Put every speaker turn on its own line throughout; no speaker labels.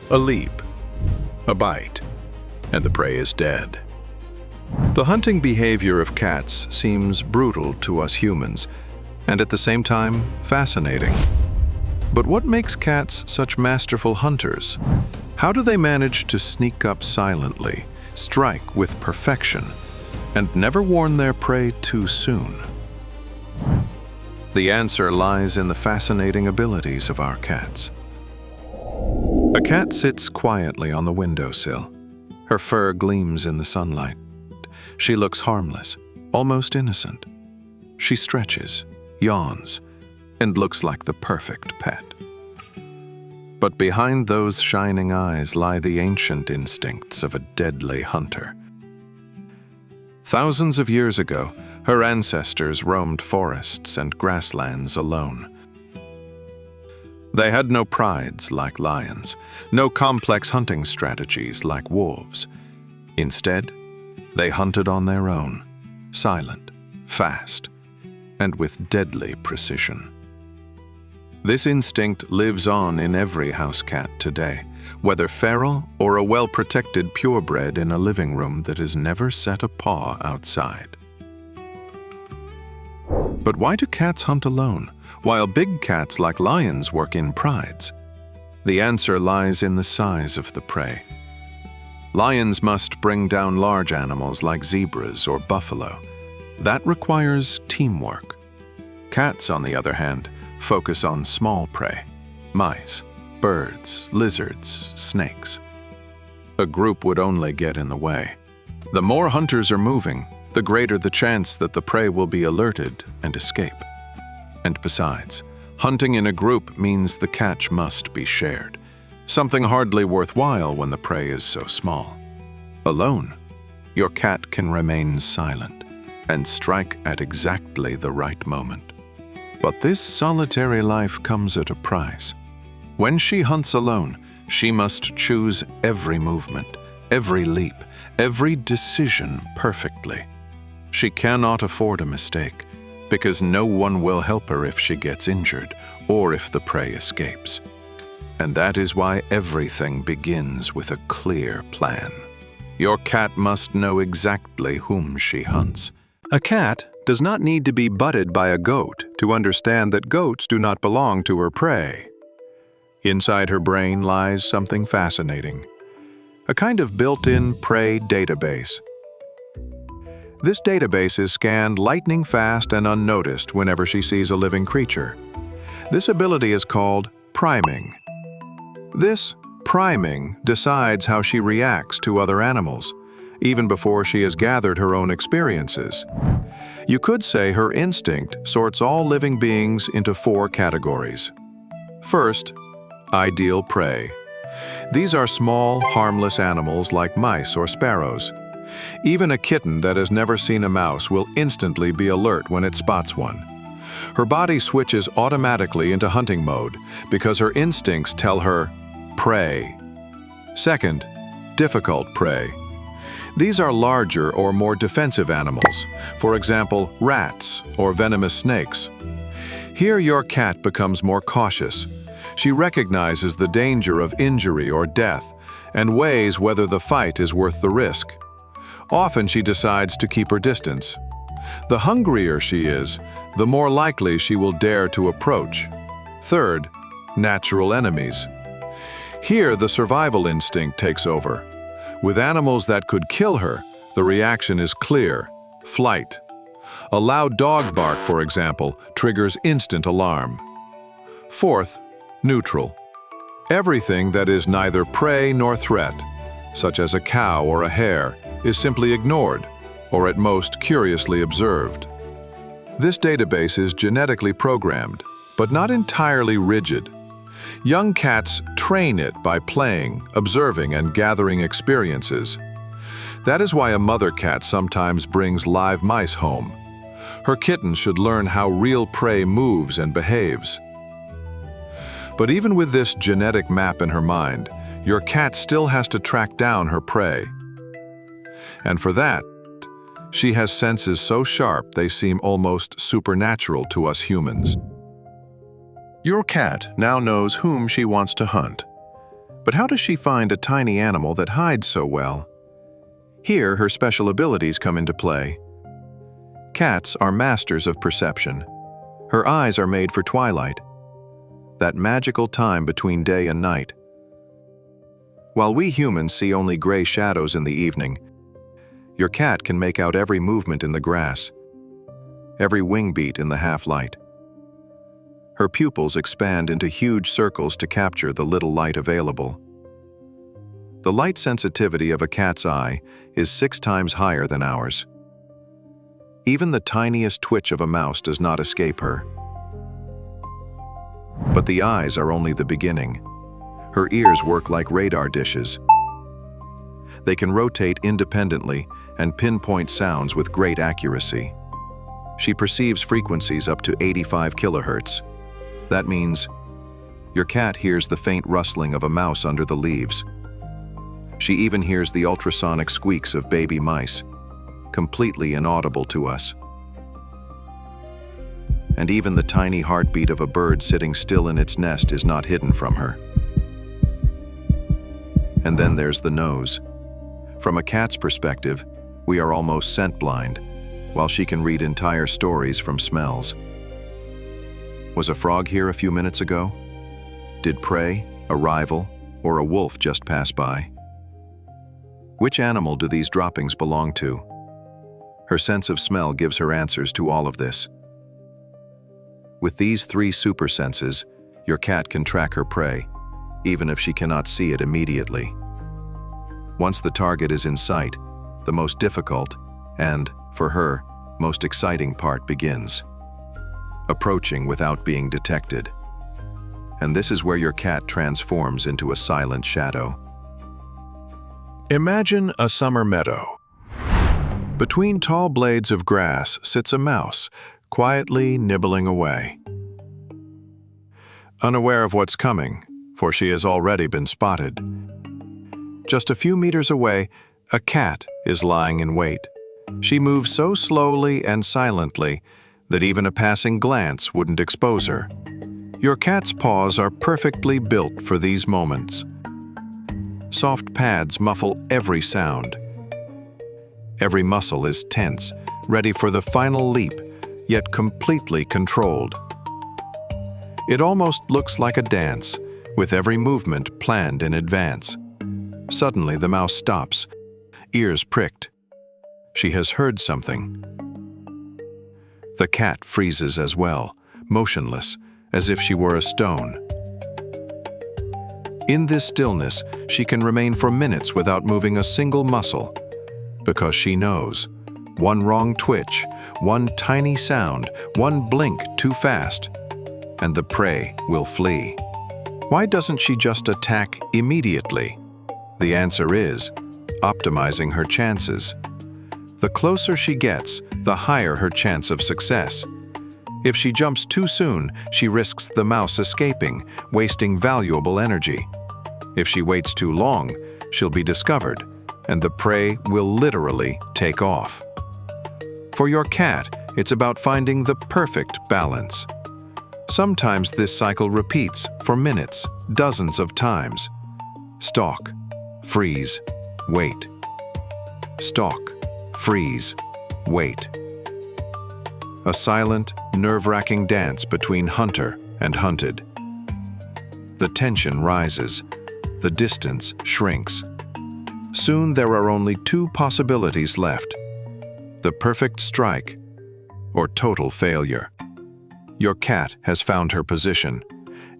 A leap, a bite, and the prey is dead. The hunting behavior of cats seems brutal to us humans, and at the same time, fascinating. But what makes cats such masterful hunters? How do they manage to sneak up silently, strike with perfection, and never warn their prey too soon? The answer lies in the fascinating abilities of our cats. A cat sits quietly on the windowsill. Her fur gleams in the sunlight. She looks harmless, almost innocent. She stretches, yawns, and looks like the perfect pet. But behind those shining eyes lie the ancient instincts of a deadly hunter. Thousands of years ago, her ancestors roamed forests and grasslands alone. They had no prides like lions, no complex hunting strategies like wolves. Instead, they hunted on their own, silent, fast, and with deadly precision. This instinct lives on in every house cat today, whether feral or a well-protected purebred in a living room that has never set a paw outside. But why do cats hunt alone, while big cats like lions work in prides? The answer lies in the size of the prey. Lions must bring down large animals like zebras or buffalo. That requires teamwork. Cats, on the other hand, focus on small prey: mice, birds, lizards, snakes. A group would only get in the way. The more hunters are moving, the greater the chance that the prey will be alerted and escape. And besides, hunting in a group means the catch must be shared, something hardly worthwhile when the prey is so small. Alone, your cat can remain silent and strike at exactly the right moment. But this solitary life comes at a price. When she hunts alone, she must choose every movement, every leap, every decision perfectly. She cannot afford a mistake, because no one will help her if she gets injured or if the prey escapes. And that is why everything begins with a clear plan. Your cat must know exactly whom she hunts.
A cat does not need to be butted by a goat to understand that goats do not belong to her prey. Inside her brain lies something fascinating, a kind of built-in prey database. This database is scanned lightning fast and unnoticed whenever she sees a living creature. This ability is called priming. This priming decides how she reacts to other animals, even before she has gathered her own experiences. You could say her instinct sorts all living beings into 4 categories. First, ideal prey. These are small, harmless animals like mice or sparrows. Even a kitten that has never seen a mouse will instantly be alert when it spots one. Her body switches automatically into hunting mode because her instincts tell her, prey. Second, difficult prey. These are larger or more defensive animals, for example, rats or venomous snakes. Here your cat becomes more cautious. She recognizes the danger of injury or death and weighs whether the fight is worth the risk. Often she decides to keep her distance. The hungrier she is, the more likely she will dare to approach. Third, natural enemies. Here the survival instinct takes over. With animals that could kill her, the reaction is clear: flight. A loud dog bark, for example, triggers instant alarm. Fourth, neutral. Everything that is neither prey nor threat, such as a cow or a hare, is simply ignored, or at most curiously observed. This database is genetically programmed, but not entirely rigid. Young cats train it by playing, observing, and gathering experiences. That is why a mother cat sometimes brings live mice home. Her kitten should learn how real prey moves and behaves. But even with this genetic map in her mind, your cat still has to track down her prey. And for that, she has senses so sharp they seem almost supernatural to us humans. Your cat now knows whom she wants to hunt. But how does she find a tiny animal that hides so well? Here, her special abilities come into play. Cats are masters of perception. Her eyes are made for twilight, that magical time between day and night. While we humans see only gray shadows in the evening, your cat can make out every movement in the grass, every wing beat in the half-light. Her pupils expand into huge circles to capture the little light available. The light sensitivity of a cat's eye is 6 times higher than ours. Even the tiniest twitch of a mouse does not escape her. But the eyes are only the beginning. Her ears work like radar dishes. They can rotate independently and pinpoint sounds with great accuracy. She perceives frequencies up to 85 kilohertz. That means your cat hears the faint rustling of a mouse under the leaves. She even hears the ultrasonic squeaks of baby mice, completely inaudible to us. And even the tiny heartbeat of a bird sitting still in its nest is not hidden from her. And then there's the nose. From a cat's perspective, we are almost scent blind, while she can read entire stories from smells. Was a frog here a few minutes ago? Did prey, a rival, or a wolf just pass by? Which animal do these droppings belong to? Her sense of smell gives her answers to all of this. With these 3 super senses, your cat can track her prey, even if she cannot see it immediately. Once the target is in sight, the most difficult and, for her, most exciting part begins. Approaching without being detected. And this is where your cat transforms into a silent shadow. Imagine a summer meadow. Between tall blades of grass sits a mouse, quietly nibbling away. Unaware of what's coming, for she has already been spotted. Just a few meters away, a cat is lying in wait. She moves so slowly and silently that even a passing glance wouldn't expose her. Your cat's paws are perfectly built for these moments. Soft pads muffle every sound. Every muscle is tense, ready for the final leap, yet completely controlled. It almost looks like a dance, with every movement planned in advance. Suddenly the mouse stops, ears pricked. She has heard something. The cat freezes as well, motionless, as if she were a stone. In this stillness, she can remain for minutes without moving a single muscle, because she knows, one wrong twitch, one tiny sound, one blink too fast, and the prey will flee. Why doesn't she just attack immediately? The answer is optimizing her chances. The closer she gets, the higher her chance of success. If she jumps too soon, she risks the mouse escaping, wasting valuable energy. If she waits too long, she'll be discovered, and the prey will literally take off. For your cat, it's about finding the perfect balance. Sometimes this cycle repeats for minutes, dozens of times. Stalk, freeze, wait. Stalk, freeze, wait. A silent, nerve-wracking dance between hunter and hunted. The tension rises. The distance shrinks. Soon there are only 2 possibilities left: the perfect strike or total failure. Your cat has found her position.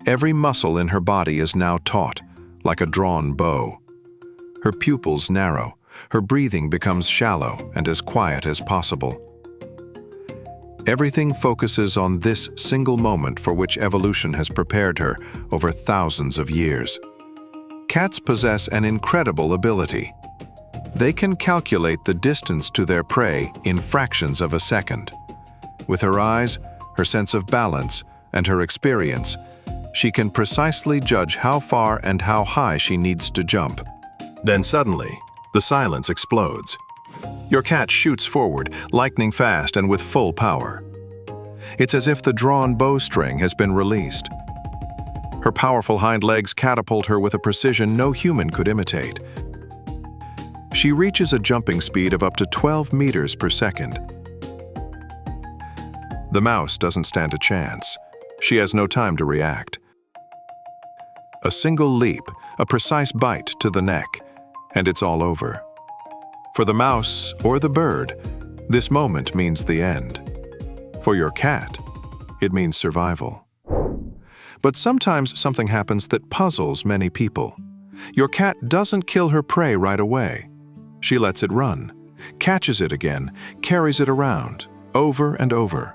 Every muscle in her body is now taut, like a drawn bow. Her pupils narrow, her breathing becomes shallow and as quiet as possible. Everything focuses on this single moment for which evolution has prepared her over thousands of years. Cats possess an incredible ability. They can calculate the distance to their prey in fractions of a second. With her eyes, her sense of balance, and her experience, she can precisely judge how far and how high she needs to jump. Then suddenly, the silence explodes. Your cat shoots forward, lightning fast and with full power. It's as if the drawn bowstring has been released. Her powerful hind legs catapult her with a precision no human could imitate. She reaches a jumping speed of up to 12 meters per second. The mouse doesn't stand a chance. She has no time to react. A single leap, a precise bite to the neck, and it's all over. For the mouse or the bird, this moment means the end. For your cat, it means survival. But sometimes something happens that puzzles many people. Your cat doesn't kill her prey right away. She lets it run, catches it again, carries it around, over and over.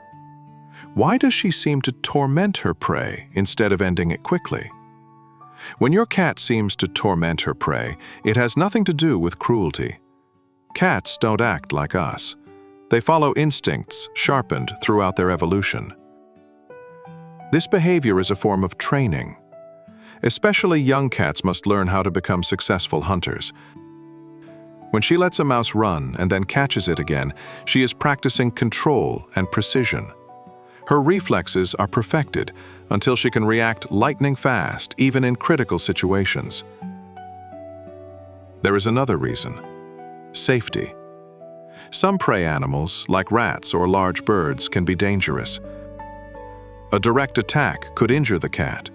Why does she seem to torment her prey instead of ending it quickly? When your cat seems to torment her prey, it has nothing to do with cruelty. Cats don't act like us. They follow instincts sharpened throughout their evolution. This behavior is a form of training. Especially young cats must learn how to become successful hunters. When she lets a mouse run and then catches it again, she is practicing control and precision. Her reflexes are perfected until she can react lightning fast, even in critical situations. There is another reason: safety. Some prey animals, like rats or large birds, can be dangerous. A direct attack could injure the cat,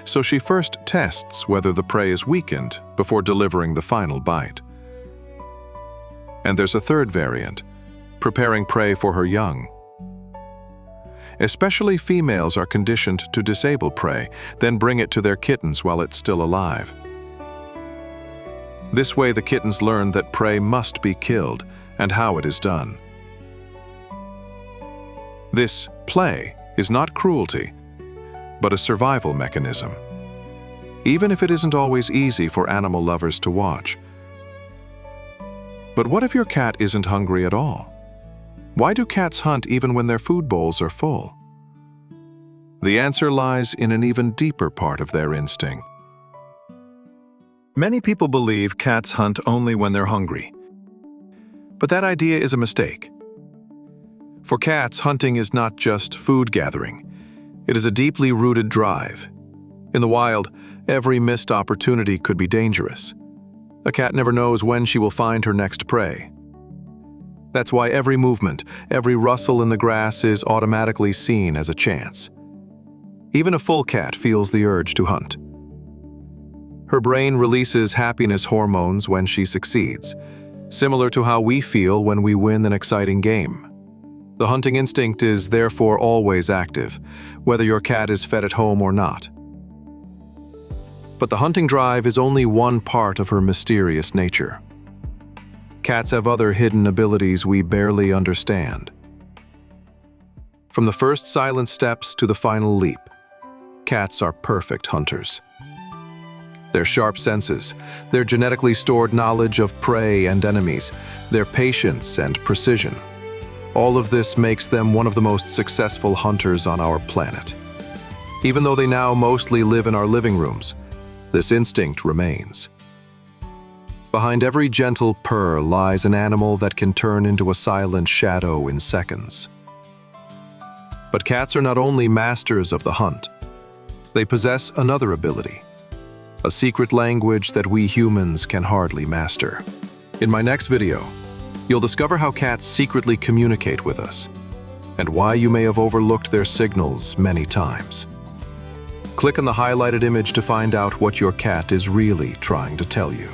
so she first tests whether the prey is weakened before delivering the final bite. And there's a third variant: preparing prey for her young. Especially females are conditioned to disable prey, then bring it to their kittens while it's still alive. This way the kittens learn that prey must be killed and how it is done. This play is not cruelty, but a survival mechanism. Even if it isn't always easy for animal lovers to watch. But what if your cat isn't hungry at all? Why do cats hunt even when their food bowls are full? The answer lies in an even deeper part of their instinct. Many people believe cats hunt only when they're hungry. But that idea is a mistake. For cats, hunting is not just food gathering. It is a deeply rooted drive. In the wild, every missed opportunity could be dangerous. A cat never knows when she will find her next prey. That's why every movement, every rustle in the grass is automatically seen as a chance. Even a full cat feels the urge to hunt. Her brain releases happiness hormones when she succeeds, similar to how we feel when we win an exciting game. The hunting instinct is therefore always active, whether your cat is fed at home or not. But the hunting drive is only one part of her mysterious nature. Cats have other hidden abilities we barely understand. From the first silent steps to the final leap, cats are perfect hunters. Their sharp senses, their genetically stored knowledge of prey and enemies, their patience and precision, all of this makes them one of the most successful hunters on our planet. Even though they now mostly live in our living rooms, this instinct remains. Behind every gentle purr lies an animal that can turn into a silent shadow in seconds. But cats are not only masters of the hunt. They possess another ability, a secret language that we humans can hardly master. In my next video, you'll discover how cats secretly communicate with us and why you may have overlooked their signals many times. Click on the highlighted image to find out what your cat is really trying to tell you.